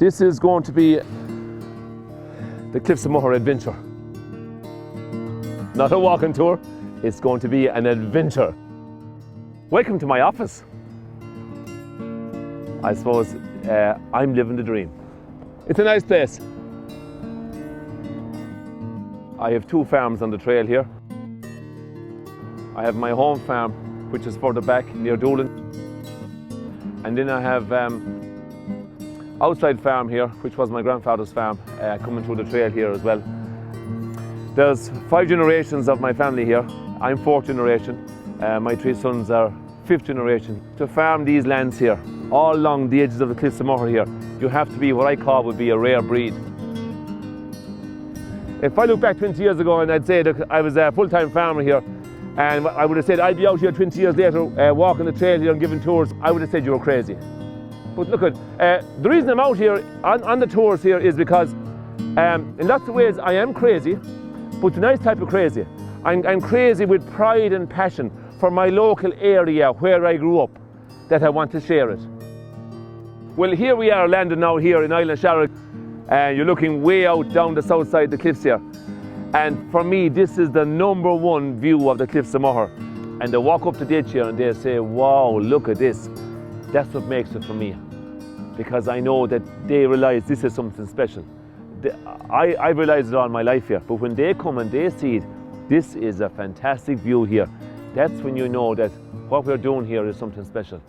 This is going to be the Cliffs of Moher Adventure. Not a walking tour, it's going to be an adventure. Welcome to my office. I suppose I'm living the dream. It's a nice place. I have two farms on the trail here. I have my home farm, which is further back near Doolin. And then I have outside farm here, which was my grandfather's farm, coming through the trail here as well. There's 5 generations of my family here. I'm 4th generation. My 3 sons are 5th generation. To farm these lands here, all along the edges of the Cliffs of Moher here, you have to be what I call would be a rare breed. If I look back 20 years ago and I'd say that I was a full-time farmer here, and I would have said I'd be out here 20 years later walking the trail here and giving tours, I would have said you were crazy. But look at, the reason I'm out here on the tours here is because in lots of ways I am crazy, but the nice type of crazy. I'm crazy with pride and passion for my local area where I grew up, that I want to share it. Well, here we are landing now here in Island Sharrock, and you're looking way out down the south side of the cliffs here. And for me, this is the #1 view of the Cliffs of Moher. And they walk up to the edge here and they say, wow, look at this. That's what makes it for me. Because I know that they realize this is something special. I've realized it all my life here, but when they come and they see it, this is a fantastic view here. That's when you know that what we're doing here is something special.